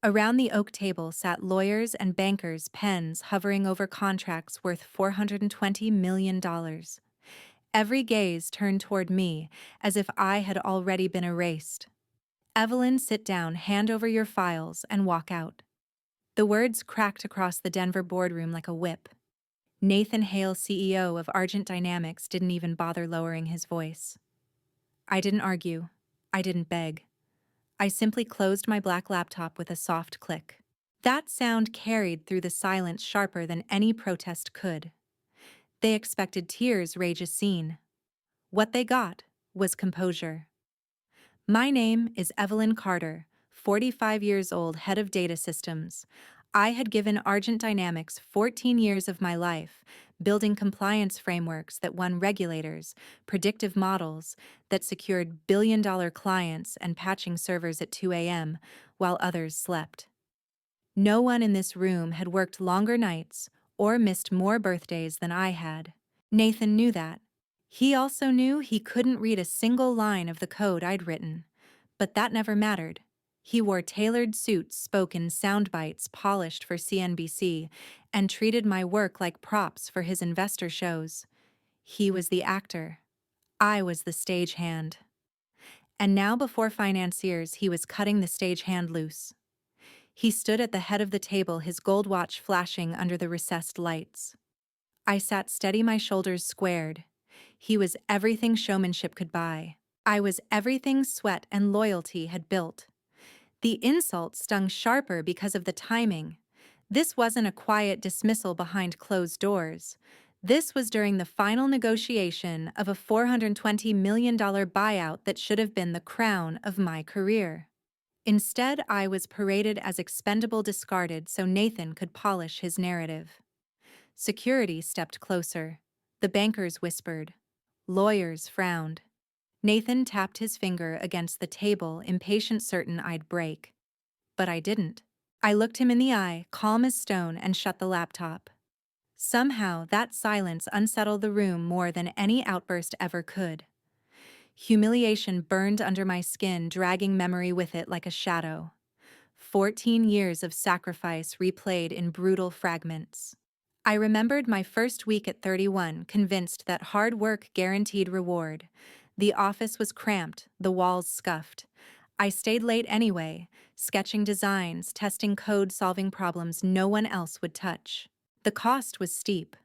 Around the oak table sat lawyers and bankers' pens hovering over contracts worth $420 million. Every gaze turned toward me, as if I had already been erased. "Evelyn, sit down, hand over your files, and walk out." The words cracked across the Denver boardroom like a whip. Nathan Hale, CEO of Argent Dynamics, didn't even bother lowering his voice. I didn't argue. I didn't beg. I simply closed my black laptop with a soft click. That sound carried through the silence sharper than any protest could. They expected tears rage a scene. What they got was composure. "My name is Evelyn Carter, 45 years old, head of data systems. I had given Argent Dynamics 14 years of my life, building compliance frameworks that won regulators, predictive models that secured billion-dollar clients, and patching servers at 2 a.m. while others slept. No one in this room had worked longer nights or missed more birthdays than I had. Nathan knew that. He also knew he couldn't read a single line of the code I'd written, but that never mattered. He wore tailored suits, spoke in sound bites polished for CNBC, and treated my work like props for his investor shows. He was the actor. I was the stagehand. And now, before financiers, he was cutting the stagehand loose. He stood at the head of the table, his gold watch flashing under the recessed lights. I sat steady, my shoulders squared. He was everything showmanship could buy. I was everything sweat and loyalty had built. The insult stung sharper because of the timing. This wasn't a quiet dismissal behind closed doors. This was during the final negotiation of a $420 million buyout that should have been the crown of my career. Instead, I was paraded as expendable, discarded so Nathan could polish his narrative. Security stepped closer. The bankers whispered. Lawyers frowned. Nathan tapped his finger against the table, impatient, certain I'd break. But I didn't. I looked him in the eye, calm as stone, and shut the laptop. Somehow, that silence unsettled the room more than any outburst ever could. Humiliation burned under my skin, dragging memory with it like a shadow. 14 years of sacrifice replayed in brutal fragments. I remembered my first week at 31, convinced that hard work guaranteed reward. The office was cramped, the walls scuffed. I stayed late anyway, sketching designs, testing code, solving problems no one else would touch. The cost was steep.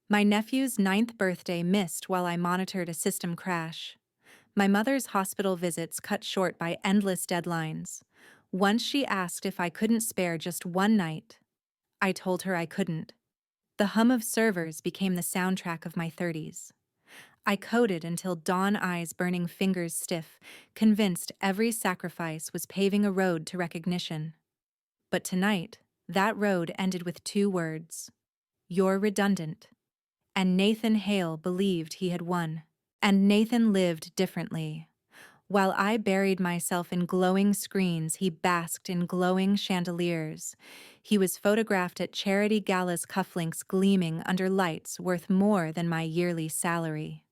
My nephew's 9th birthday missed while I monitored a system crash. My mother's hospital visits cut short by endless deadlines. Once she asked if I couldn't spare just one night. I told her I couldn't. The hum of servers became the soundtrack of my 30s. I coded until dawn, eyes burning, fingers stiff, convinced every sacrifice was paving a road to recognition. But tonight, that road ended with 2 words. You're redundant. And Nathan Hale believed he had won. And Nathan lived differently. While I buried myself in glowing screens, he basked in glowing chandeliers. He was photographed at charity galas, cufflinks gleaming under lights worth more than my yearly salary.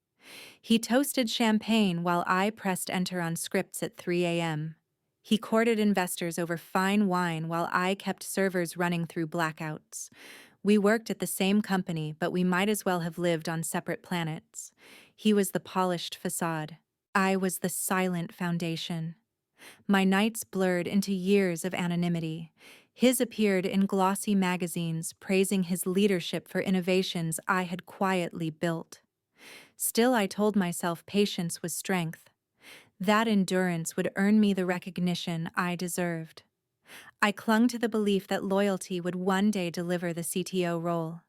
He toasted champagne while I pressed enter on scripts at 3 a.m. He courted investors over fine wine while I kept servers running through blackouts. We worked at the same company, but we might as well have lived on separate planets. He was the polished facade. I was the silent foundation. My nights blurred into years of anonymity. His appeared in glossy magazines praising his leadership for innovations I had quietly built. Still, I told myself patience was strength. That endurance would earn me the recognition I deserved. I clung to the belief that loyalty would one day deliver the CTO role.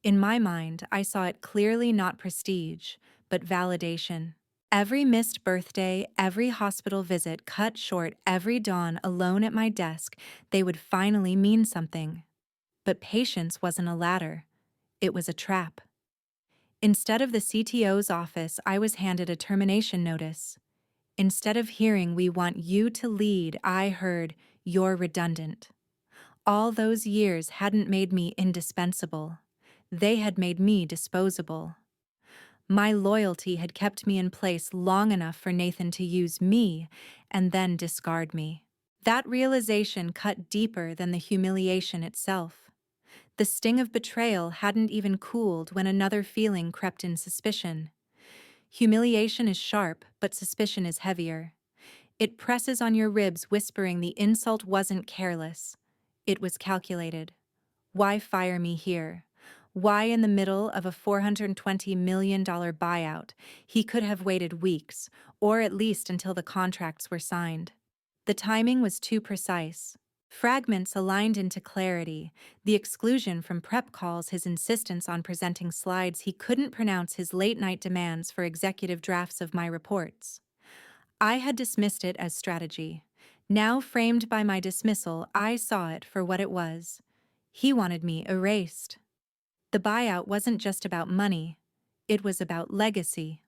In my mind, I saw it clearly, not prestige, but validation. Every missed birthday, every hospital visit cut short, every dawn alone at my desk, they would finally mean something. But patience wasn't a ladder. It was a trap. Instead of the CTO's office, I was handed a termination notice. Instead of hearing, "We want you to lead," I heard, "You're redundant." All those years hadn't made me indispensable. They had made me disposable. My loyalty had kept me in place long enough for Nathan to use me and then discard me. That realization cut deeper than the humiliation itself. The sting of betrayal hadn't even cooled when another feeling crept in: suspicion. Humiliation is sharp, but suspicion is heavier. It presses on your ribs, whispering the insult wasn't careless. It was calculated. Why fire me here? Why in the middle of a $420 million buyout? He could have waited weeks, or at least until the contracts were signed. The timing was too precise. Fragments aligned into clarity: the exclusion from prep calls, his insistence on presenting slides he couldn't pronounce, his late-night demands for executive drafts of my reports. I had dismissed it as strategy. Now, framed by my dismissal, I saw it for what it was. He wanted me erased. The buyout wasn't just about money, it was about legacy.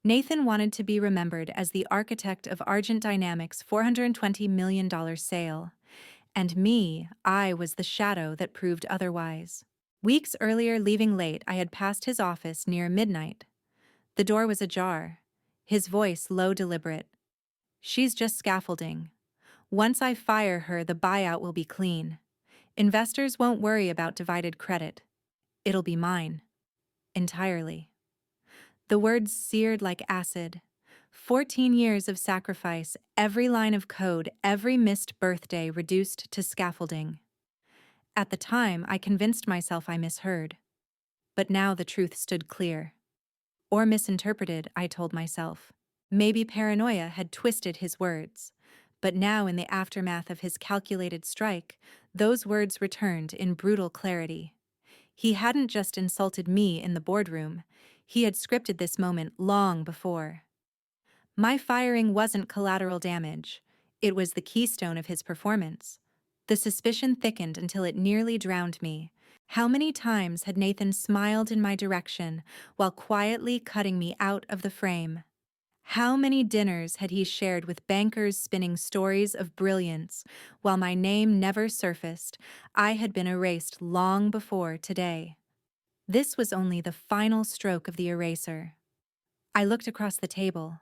Nathan wanted to be remembered as the architect of Argent Dynamics' $420 million sale. And me, I was the shadow that proved otherwise. Weeks earlier, leaving late, I had passed his office near midnight. The door was ajar. His voice low, deliberate. "She's just scaffolding. Once I fire her, the buyout will be clean. Investors won't worry about divided credit. It'll be mine. Entirely." The words seared like acid. 14 years of sacrifice, every line of code, every missed birthday reduced to scaffolding. At the time, I convinced myself I misheard. But now the truth stood clear. Or misinterpreted, I told myself. Maybe paranoia had twisted his words. But now, in the aftermath of his calculated strike, those words returned in brutal clarity. He hadn't just insulted me in the boardroom. He had scripted this moment long before. My firing wasn't collateral damage. It was the keystone of his performance. The suspicion thickened until it nearly drowned me. How many times had Nathan smiled in my direction while quietly cutting me out of the frame? How many dinners had he shared with bankers spinning stories of brilliance while my name never surfaced? I had been erased long before today. This was only the final stroke of the eraser. I looked across the table.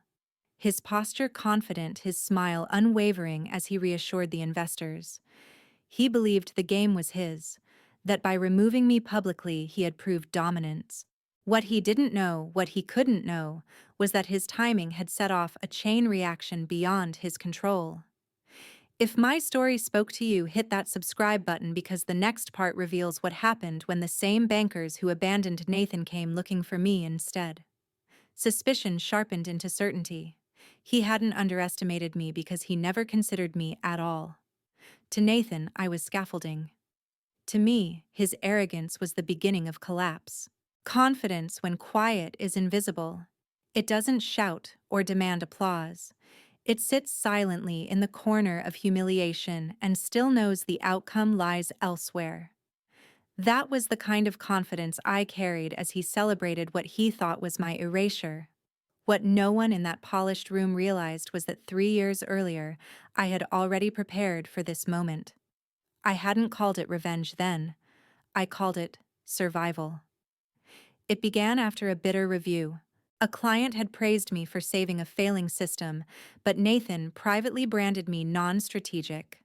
His posture confident, his smile unwavering as he reassured the investors. He believed the game was his, that by removing me publicly he had proved dominance. What he didn't know, what he couldn't know, was that his timing had set off a chain reaction beyond his control. If my story spoke to you, hit that subscribe button, because the next part reveals what happened when the same bankers who abandoned Nathan came looking for me instead. Suspicion sharpened into certainty. He hadn't underestimated me because he never considered me at all. To Nathan, I was scaffolding. To me, his arrogance was the beginning of collapse. Confidence, when quiet, is invisible. It doesn't shout or demand applause. It sits silently in the corner of humiliation and still knows the outcome lies elsewhere. That was the kind of confidence I carried as he celebrated what he thought was my erasure. What no one in that polished room realized was that 3 years earlier, I had already prepared for this moment. I hadn't called it revenge then. I called it survival. It began after a bitter review. A client had praised me for saving a failing system, but Nathan privately branded me non-strategic.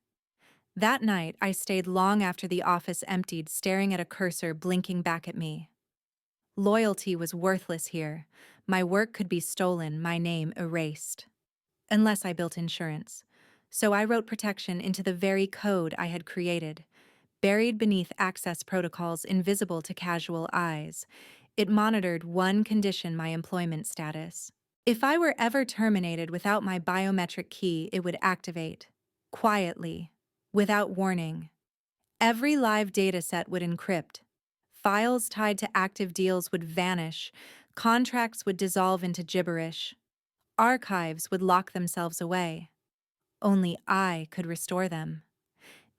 That night, I stayed long after the office emptied, staring at a cursor blinking back at me. Loyalty was worthless here. My work could be stolen, my name erased. Unless I built insurance. So I wrote protection into the very code I had created. Buried beneath access protocols invisible to casual eyes, it monitored one condition: my employment status. If I were ever terminated without my biometric key, it would activate. Quietly. Without warning. Every live dataset would encrypt. Files tied to active deals would vanish. Contracts would dissolve into gibberish. Archives would lock themselves away. Only I could restore them.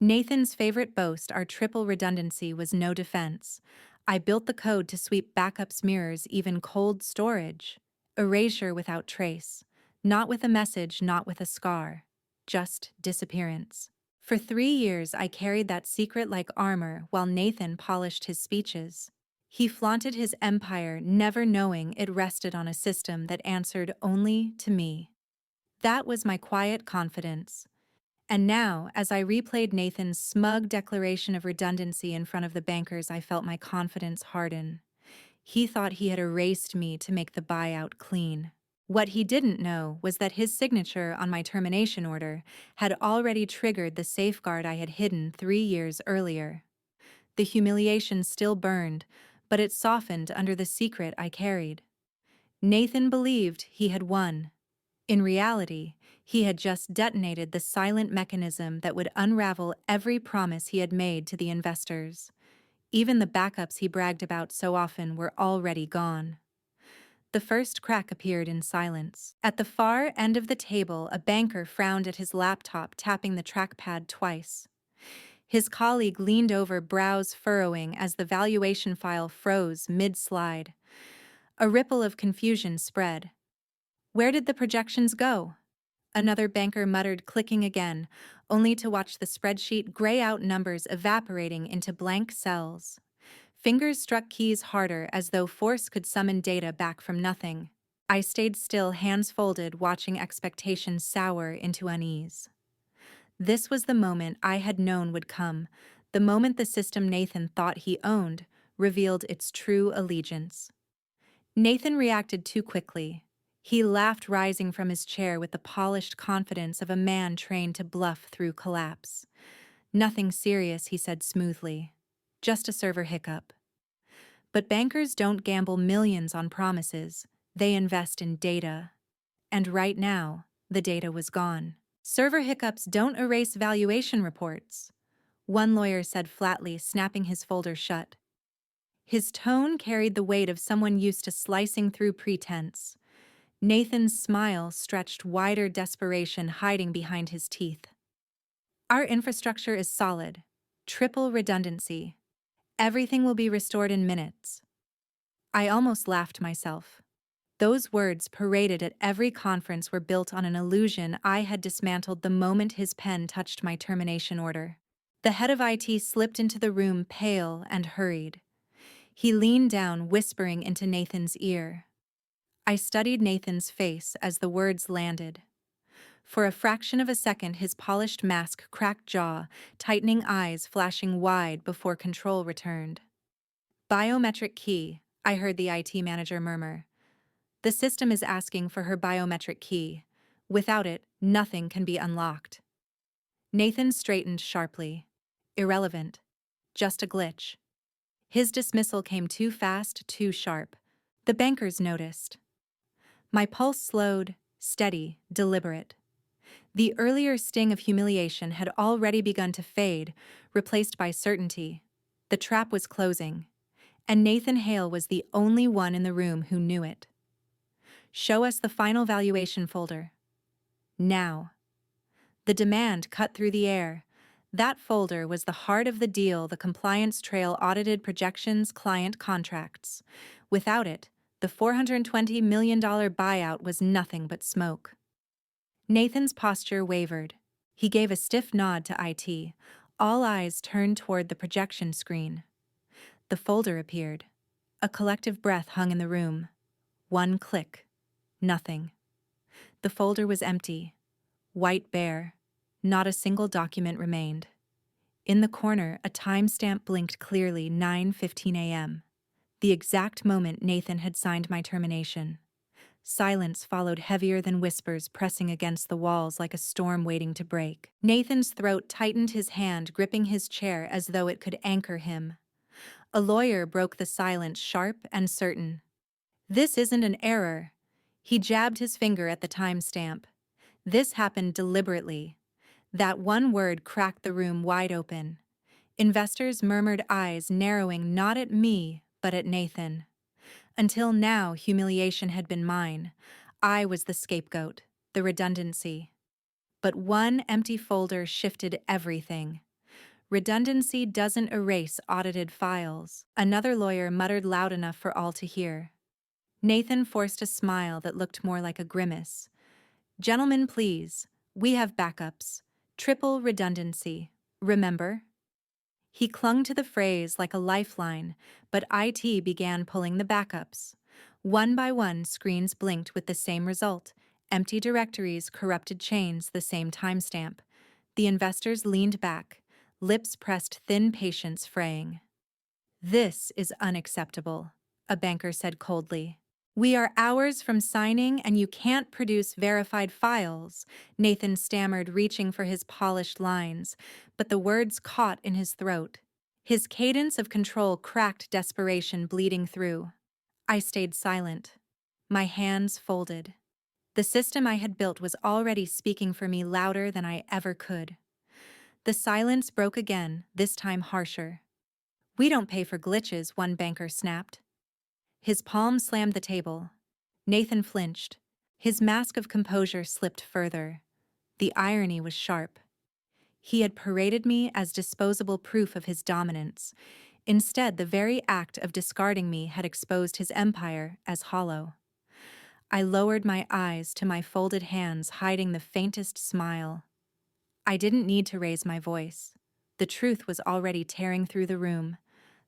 Nathan's favorite boast, our triple redundancy, was no defense. I built the code to sweep backups, mirrors, even cold storage. Erasure without trace. Not with a message, not with a scar. Just disappearance. For 3 years, I carried that secret like armor while Nathan polished his speeches. He flaunted his empire, never knowing it rested on a system that answered only to me. That was my quiet confidence. And now, as I replayed Nathan's smug declaration of redundancy in front of the bankers, I felt my confidence harden. He thought he had erased me to make the buyout clean. What he didn't know was that his signature on my termination order had already triggered the safeguard I had hidden 3 years earlier. The humiliation still burned, but it softened under the secret I carried. Nathan believed he had won. In reality, he had just detonated the silent mechanism that would unravel every promise he had made to the investors. Even the backups he bragged about so often were already gone. The first crack appeared in silence. At the far end of the table, a banker frowned at his laptop, tapping the trackpad twice. His colleague leaned over, brows furrowing as the valuation file froze mid-slide. A ripple of confusion spread. Where did the projections go? Another banker muttered, clicking again, only to watch the spreadsheet gray out, numbers evaporating into blank cells. Fingers struck keys harder, as though force could summon data back from nothing. I stayed still, hands folded, watching expectation sour into unease. This was the moment I had known would come, the moment the system Nathan thought he owned revealed its true allegiance. Nathan reacted too quickly. He laughed, rising from his chair with the polished confidence of a man trained to bluff through collapse. "Nothing serious," he said smoothly. "Just a server hiccup." But bankers don't gamble millions on promises. They invest in data. And right now, the data was gone. "Server hiccups don't erase valuation reports," one lawyer said flatly, snapping his folder shut. His tone carried the weight of someone used to slicing through pretense. Nathan's smile stretched wider, desperation hiding behind his teeth. "Our infrastructure is solid. Triple redundancy. Everything will be restored in minutes." I almost laughed myself. Those words, paraded at every conference, were built on an illusion I had dismantled the moment his pen touched my termination order. The head of IT slipped into the room, pale and hurried. He leaned down, whispering into Nathan's ear. I studied Nathan's face as the words landed. For a fraction of a second, his polished mask, cracked jaw, tightening eyes flashing wide before control returned. "Biometric key," I heard the IT manager murmur. "The system is asking for her biometric key. Without it, nothing can be unlocked." Nathan straightened sharply. "Irrelevant. Just a glitch." His dismissal came too fast, too sharp. The bankers noticed. My pulse slowed, steady, deliberate. The earlier sting of humiliation had already begun to fade, replaced by certainty. The trap was closing, and Nathan Hale was the only one in the room who knew it. "Show us the final valuation folder." Now. The demand cut through the air. That folder was the heart of the deal, the compliance trail, audited projections, client contracts. Without it, the $420 million buyout was nothing but smoke. Nathan's posture wavered. He gave a stiff nod to IT. All eyes turned toward the projection screen. The folder appeared. A collective breath hung in the room. One click. Nothing. The folder was empty. White bare. Not a single document remained. In the corner, a timestamp blinked clearly, 9:15 a.m. The exact moment Nathan had signed my termination. Silence followed, heavier than whispers, pressing against the walls like a storm waiting to break. Nathan's throat tightened, his hand gripping his chair as though it could anchor him. A lawyer broke the silence, sharp and certain. "This isn't an error." He jabbed his finger at the timestamp. "This happened deliberately." That one word cracked the room wide open. Investors murmured, eyes narrowing not at me, but at Nathan. Until now, humiliation had been mine. I was the scapegoat, the redundancy. But one empty folder shifted everything. "Redundancy doesn't erase audited files," another lawyer muttered loud enough for all to hear. Nathan forced a smile that looked more like a grimace. "Gentlemen, please, we have backups. Triple redundancy. Remember?" He clung to the phrase like a lifeline, but IT began pulling the backups. One by one, screens blinked with the same result: empty directories, corrupted chains, the same timestamp. The investors leaned back, lips pressed, thin patience fraying. "This is unacceptable," a banker said coldly. "We are hours from signing and you can't produce verified files," Nathan stammered, reaching for his polished lines, but the words caught in his throat. His cadence of control cracked, desperation bleeding through. I stayed silent, my hands folded. The system I had built was already speaking for me louder than I ever could. The silence broke again, this time harsher. "We don't pay for glitches," one banker snapped. His palm slammed the table. Nathan flinched. His mask of composure slipped further. The irony was sharp. He had paraded me as disposable proof of his dominance. Instead, the very act of discarding me had exposed his empire as hollow. I lowered my eyes to my folded hands, hiding the faintest smile. I didn't need to raise my voice. The truth was already tearing through the room.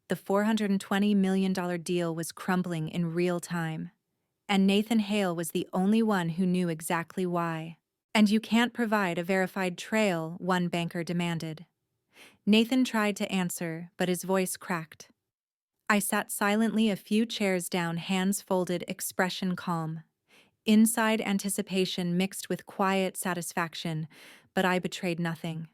The $420 million deal was crumbling in real time. And Nathan Hale was the only one who knew exactly why. "And you can't provide a verified trail," one banker demanded. Nathan tried to answer, but his voice cracked. I sat silently a few chairs down, hands folded, expression calm. Inside, anticipation mixed with quiet satisfaction, but I betrayed nothing.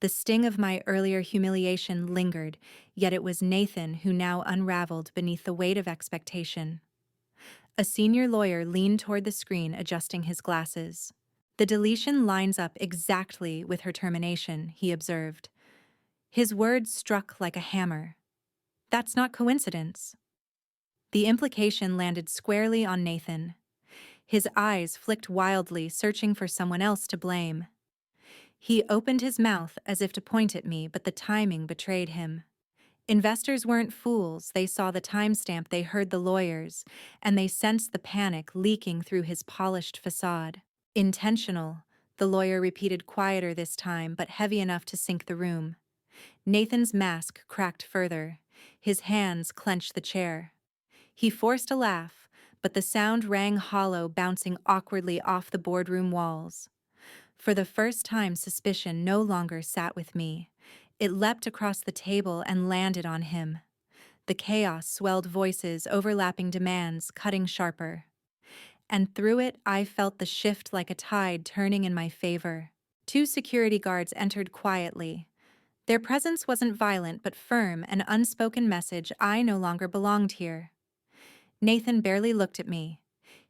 The sting of my earlier humiliation lingered, yet it was Nathan who now unraveled beneath the weight of expectation. A senior lawyer leaned toward the screen, adjusting his glasses. "The deletion lines up exactly with her termination," he observed. His words struck like a hammer. "That's not coincidence." The implication landed squarely on Nathan. His eyes flicked wildly, searching for someone else to blame. He opened his mouth as if to point at me, but the timing betrayed him. Investors weren't fools. They saw the timestamp, they heard the lawyers, and they sensed the panic leaking through his polished facade. "Intentional," the lawyer repeated, quieter this time, but heavy enough to sink the room. Nathan's mask cracked further. His hands clenched the chair. He forced a laugh, but the sound rang hollow, bouncing awkwardly off the boardroom walls. For the first time, suspicion no longer sat with me. It leapt across the table and landed on him. The chaos swelled, voices, overlapping demands, cutting sharper. And through it, I felt the shift like a tide turning in my favor. Two security guards entered quietly. Their presence wasn't violent but firm, an unspoken message: I no longer belonged here. Nathan barely looked at me.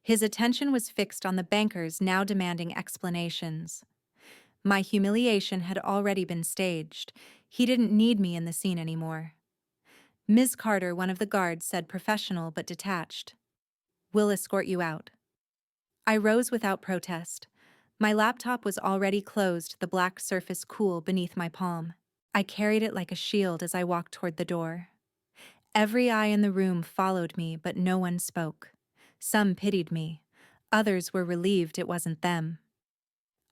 His attention was fixed on the bankers, now demanding explanations. My humiliation had already been staged. He didn't need me in the scene anymore. "Ms. Carter," one of the guards said, professional but detached. "We'll escort you out." I rose without protest. My laptop was already closed, the black surface cool beneath my palm. I carried it like a shield as I walked toward the door. Every eye in the room followed me, but no one spoke. Some pitied me. Others were relieved it wasn't them.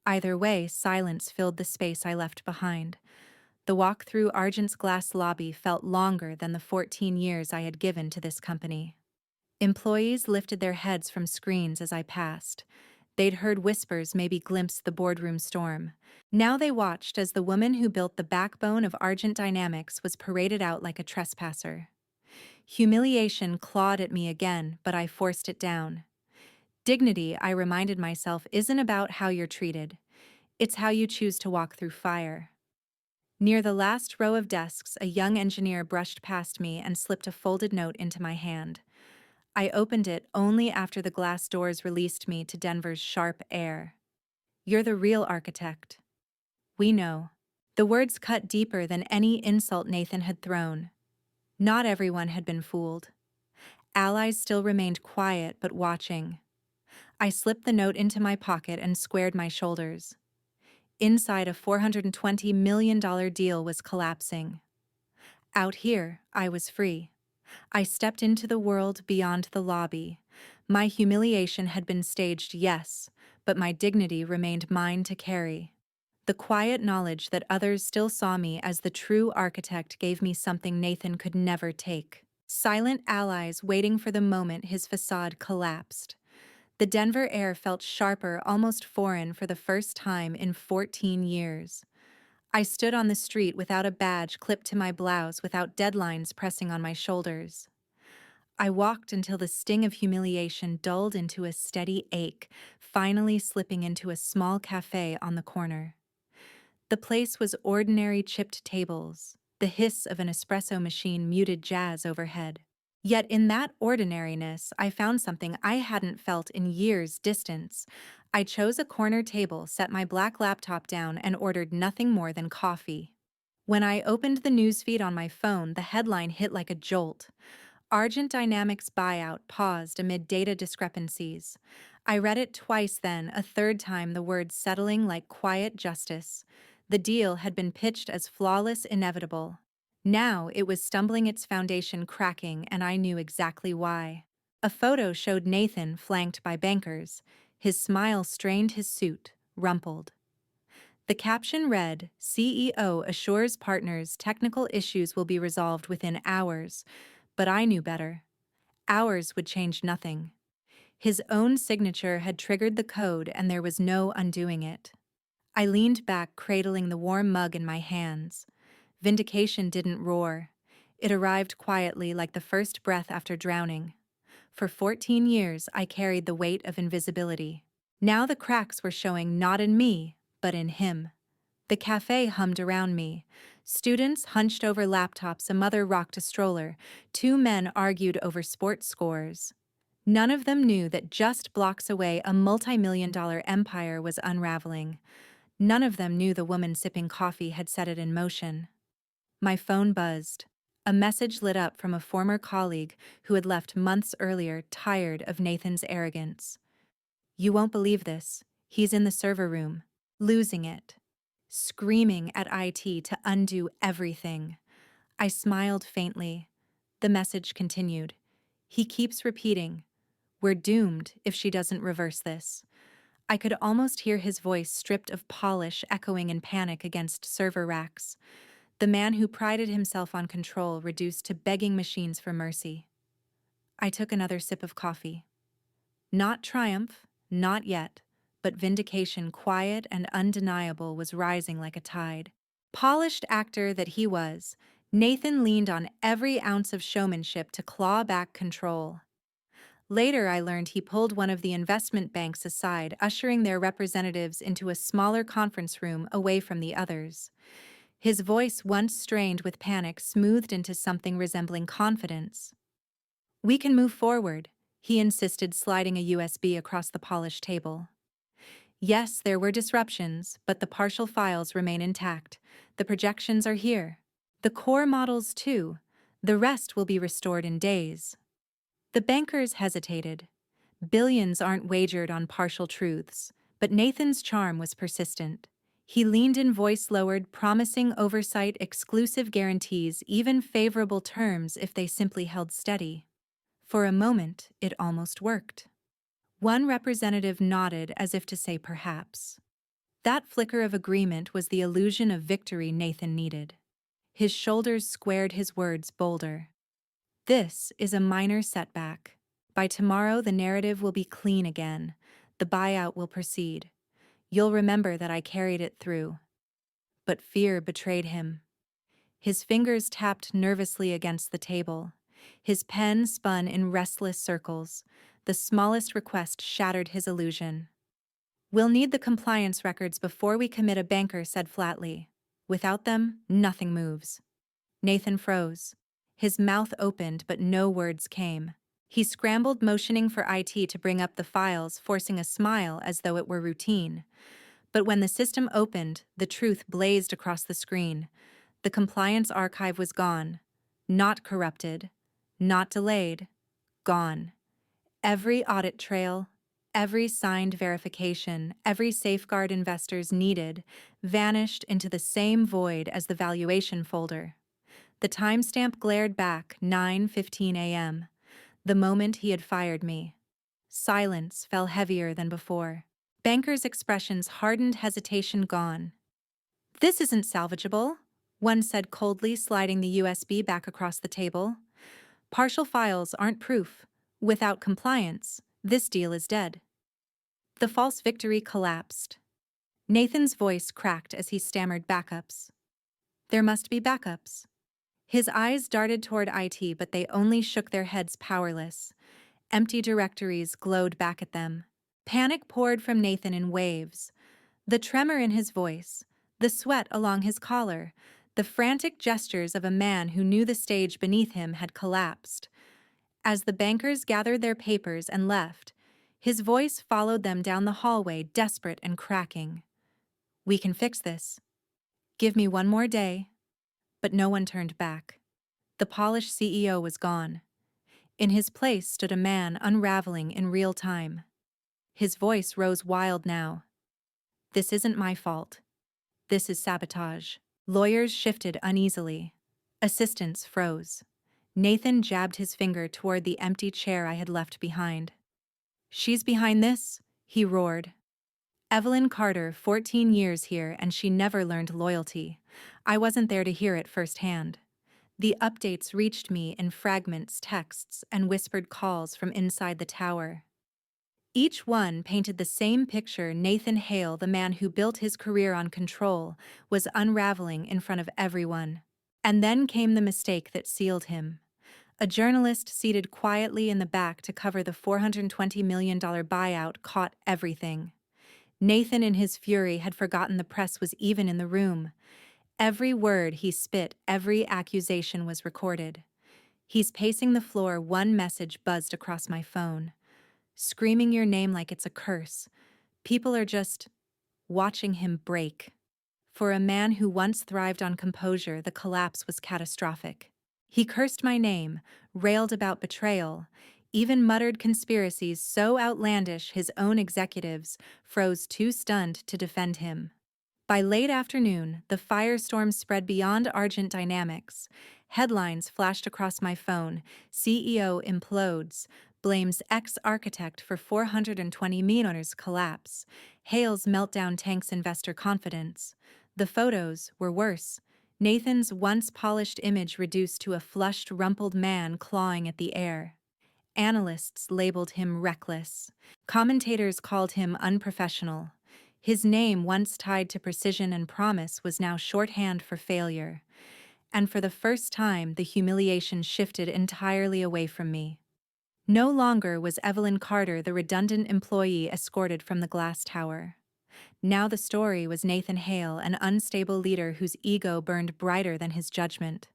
Either way, silence filled the space I left behind. The walk through Argent's glass lobby felt longer than the 14 years I had given to this company. Employees lifted their heads from screens as I passed. They'd heard whispers, maybe glimpsed the boardroom storm. Now they watched as the woman who built the backbone of Argent Dynamics was paraded out like a trespasser. Humiliation clawed at me again, but I forced it down. Dignity, I reminded myself, isn't about how you're treated. It's how you choose to walk through fire. Near the last row of desks, a young engineer brushed past me and slipped a folded note into my hand. I opened it only after the glass doors released me to Denver's sharp air. "You're the real architect. We know." The words cut deeper than any insult Nathan had thrown. Not everyone had been fooled. Allies still remained quiet but watching. I slipped the note into my pocket and squared my shoulders. Inside, a $420 million deal was collapsing. Out here, I was free. I stepped into the world beyond the lobby. My humiliation had been staged, yes, but my dignity remained mine to carry. The quiet knowledge that others still saw me as the true architect gave me something Nathan could never take. Silent allies waiting for the moment his facade collapsed. The Denver air felt sharper, almost foreign, for the first time in 14 years. I stood on the street without a badge clipped to my blouse, without deadlines pressing on my shoulders. I walked until the sting of humiliation dulled into a steady ache, finally slipping into a small cafe on the corner. The place was ordinary chipped tables, the hiss of an espresso machine muted jazz overhead. Yet in that ordinariness, I found something I hadn't felt in years' distance. I chose a corner table, set my black laptop down, and ordered nothing more than coffee. When I opened the newsfeed on my phone, the headline hit like a jolt. Argent Dynamics buyout paused amid data discrepancies. I read it twice, then a third time, the words settling like quiet justice. The deal had been pitched as flawless, inevitable. Now it was stumbling, its foundation cracking, and I knew exactly why. A photo showed Nathan flanked by bankers. His smile strained his suit, rumpled. The caption read, "CEO assures partners technical issues will be resolved within hours." But I knew better. Hours would change nothing. His own signature had triggered the code, and there was no undoing it. I leaned back, cradling the warm mug in my hands. Vindication didn't roar. It arrived quietly, like the first breath after drowning. For 14 years, I carried the weight of invisibility. Now the cracks were showing, not in me, but in him. The cafe hummed around me. Students hunched over laptops, a mother rocked a stroller, two men argued over sports scores. None of them knew that just blocks away a multi-million-dollar empire was unraveling. None of them knew the woman sipping coffee had set it in motion. My phone buzzed. A message lit up from a former colleague who had left months earlier, tired of Nathan's arrogance. "You won't believe this. He's in the server room, losing it, screaming at IT to undo everything." I smiled faintly. The message continued. "He keeps repeating, 'We're doomed if she doesn't reverse this.'" I could almost hear his voice, stripped of polish, echoing in panic against server racks. The man who prided himself on control reduced to begging machines for mercy. I took another sip of coffee. Not triumph, not yet, but vindication, quiet and undeniable, was rising like a tide. Polished actor that he was, Nathan leaned on every ounce of showmanship to claw back control. Later, I learned he pulled one of the investment banks aside, ushering their representatives into a smaller conference room away from the others. His voice, once strained with panic, smoothed into something resembling confidence. "We can move forward," he insisted, sliding a USB across the polished table. "Yes, there were disruptions, but the partial files remain intact. The projections are here. The core models, too. The rest will be restored in days." The bankers hesitated. Billions aren't wagered on partial truths, but Nathan's charm was persistent. He leaned in, voice lowered, promising oversight, exclusive guarantees, even favorable terms if they simply held steady. For a moment, it almost worked. One representative nodded as if to say perhaps. That flicker of agreement was the illusion of victory Nathan needed. His shoulders squared, his words bolder. "This is a minor setback. By tomorrow, the narrative will be clean again. The buyout will proceed. You'll remember that I carried it through." But fear betrayed him. His fingers tapped nervously against the table. His pen spun in restless circles. The smallest request shattered his illusion. "We'll need the compliance records before we commit," a banker said flatly. "Without them, nothing moves." Nathan froze. His mouth opened, but no words came. He scrambled, motioning for IT to bring up the files, forcing a smile as though it were routine. But when the system opened, the truth blazed across the screen. The compliance archive was gone. Not corrupted. Not delayed. Gone. Every audit trail, every signed verification, every safeguard investors needed, vanished into the same void as the valuation folder. The timestamp glared back, 9:15 a.m., the moment he had fired me. Silence fell heavier than before. Bankers' expressions hardened, hesitation gone. "This isn't salvageable," one said coldly, sliding the USB back across the table. "Partial files aren't proof. Without compliance, this deal is dead." The false victory collapsed. Nathan's voice cracked as he stammered backups. There must be backups. His eyes darted toward IT, but they only shook their heads powerless. Empty directories glowed back at them. Panic poured from Nathan in waves. The tremor in his voice, the sweat along his collar, the frantic gestures of a man who knew the stage beneath him had collapsed. As the bankers gathered their papers and left, his voice followed them down the hallway, desperate and cracking. We can fix this. Give me one more day. But no one turned back. The polished CEO was gone. In his place stood a man unraveling in real time. His voice rose wild now. This isn't my fault. This is sabotage. Lawyers shifted uneasily. Assistants froze. Nathan jabbed his finger toward the empty chair I had left behind. She's behind this, he roared. Evelyn Carter, 14 years here, and she never learned loyalty. I wasn't there to hear it firsthand. The updates reached me in fragments, texts, and whispered calls from inside the tower. Each one painted the same picture. Nathan Hale, the man who built his career on control, was unraveling in front of everyone. And then came the mistake that sealed him. A journalist seated quietly in the back to cover the $420 million buyout caught everything. Nathan, in his fury, had forgotten the press was even in the room. Every word he spit, every accusation was recorded. He's pacing the floor. One message buzzed across my phone. Screaming your name like it's a curse. People are just watching him break. For a man who once thrived on composure, the collapse was catastrophic. He cursed my name, railed about betrayal, even muttered conspiracies so outlandish his own executives froze too stunned to defend him. By late afternoon, the firestorm spread beyond Argent Dynamics. Headlines flashed across my phone. CEO implodes, blames ex-architect for $420 million collapse. Hale's meltdown tanks investor confidence. The photos were worse. Nathan's once polished image reduced to a flushed, rumpled man clawing at the air. Analysts labeled him reckless. Commentators called him unprofessional. His name, once tied to precision and promise, was now shorthand for failure. And for the first time, the humiliation shifted entirely away from me. No longer was Evelyn Carter the redundant employee escorted from the glass tower. Now the story was Nathan Hale, an unstable leader whose ego burned brighter than his judgment.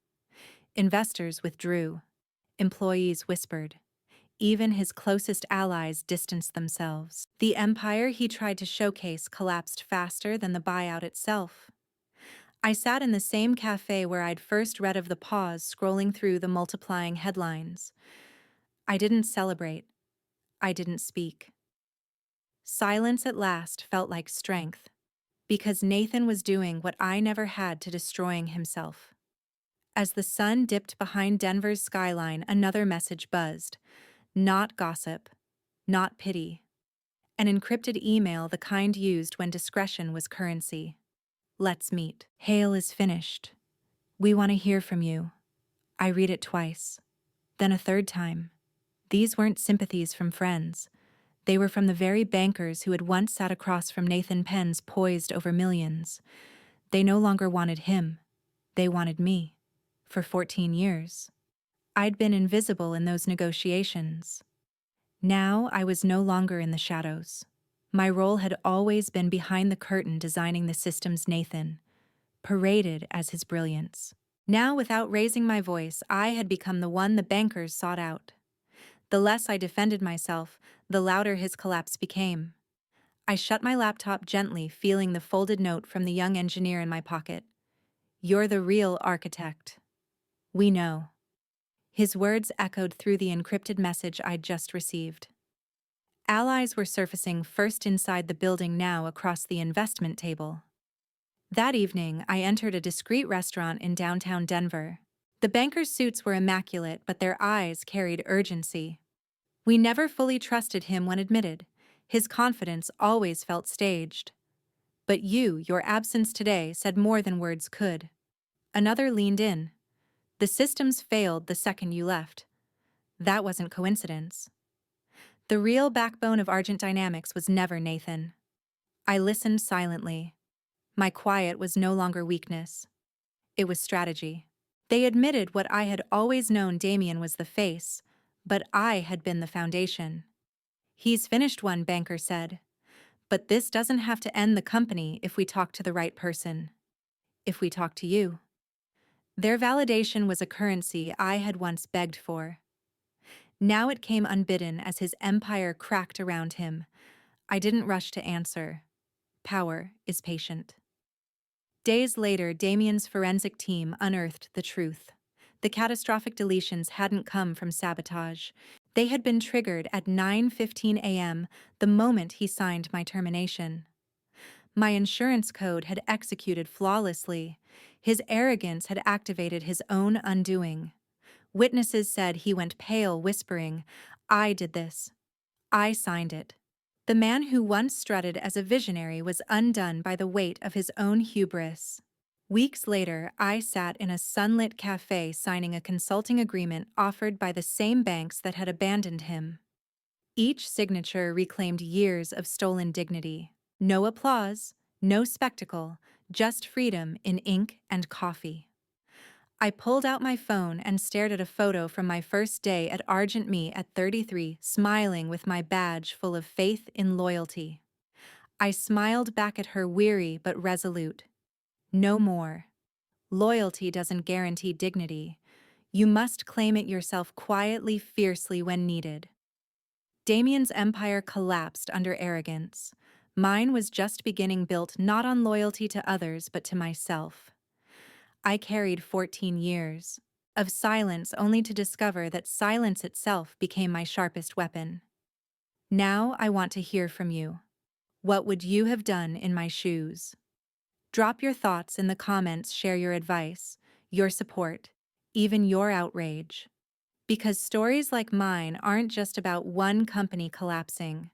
Investors withdrew. Employees whispered. Even his closest allies distanced themselves. The empire he tried to showcase collapsed faster than the buyout itself. I sat in the same cafe where I'd first read of the pause, scrolling through the multiplying headlines. I didn't celebrate. I didn't speak. Silence at last felt like strength, because Nathan was doing what I never had to, destroying himself. As the sun dipped behind Denver's skyline, another message buzzed. Not gossip, not pity. An encrypted email, the kind used when discretion was currency. Let's meet. Hale is finished. We want to hear from you. I read it twice, then a third time. These weren't sympathies from friends. They were from the very bankers who had once sat across from Nathan Penn's poised over millions. They no longer wanted him. They wanted me. For 14 years. I'd been invisible in those negotiations. Now I was no longer in the shadows. My role had always been behind the curtain, designing the systems Nathan paraded as his brilliance. Now, without raising my voice, I had become the one the bankers sought out. The less I defended myself, the louder his collapse became. I shut my laptop gently, feeling the folded note from the young engineer in my pocket. You're the real architect. We know. His words echoed through the encrypted message I'd just received. Allies were surfacing, first inside the building, now across the investment table. That evening, I entered a discreet restaurant in downtown Denver. The bankers' suits were immaculate, but their eyes carried urgency. We never fully trusted him when admitted. His confidence always felt staged. But your absence today said more than words could. Another leaned in. The systems failed the second you left. That wasn't coincidence. The real backbone of Argent Dynamics was never Nathan. I listened silently. My quiet was no longer weakness. It was strategy. They admitted what I had always known: Damien was the face, but I had been the foundation. He's finished one, banker said. But this doesn't have to end the company if we talk to the right person. If we talk to you. Their validation was a currency I had once begged for. Now it came unbidden as his empire cracked around him. I didn't rush to answer. Power is patient. Days later, Damien's forensic team unearthed the truth. The catastrophic deletions hadn't come from sabotage. They had been triggered at 9:15 a.m., the moment he signed my termination. My insurance code had executed flawlessly. His arrogance had activated his own undoing. Witnesses said he went pale, whispering, "I did this. I signed it." The man who once strutted as a visionary was undone by the weight of his own hubris. Weeks later, I sat in a sunlit cafe signing a consulting agreement offered by the same banks that had abandoned him. Each signature reclaimed years of stolen dignity. No applause, no spectacle, just freedom in ink and coffee. I pulled out my phone and stared at a photo from my first day at Argent Me at 33, smiling with my badge full of faith in loyalty. I smiled back at her, weary but resolute. No more. Loyalty doesn't guarantee dignity. You must claim it yourself quietly, fiercely when needed. Damien's empire collapsed under arrogance. Mine was just beginning, built not on loyalty to others but to myself. I carried 14 years of silence, only to discover that silence itself became my sharpest weapon. Now I want to hear from you. What would you have done in my shoes? Drop your thoughts in the comments, share your advice, your support, even your outrage. Because stories like mine aren't just about one company collapsing.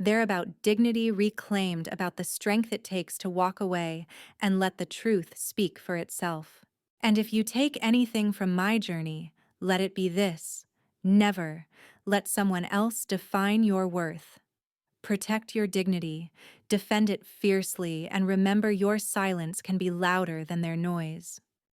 They're about dignity reclaimed, about the strength it takes to walk away and let the truth speak for itself. And if you take anything from my journey, let it be this: never let someone else define your worth. Protect your dignity, defend it fiercely, and remember your silence can be louder than their noise.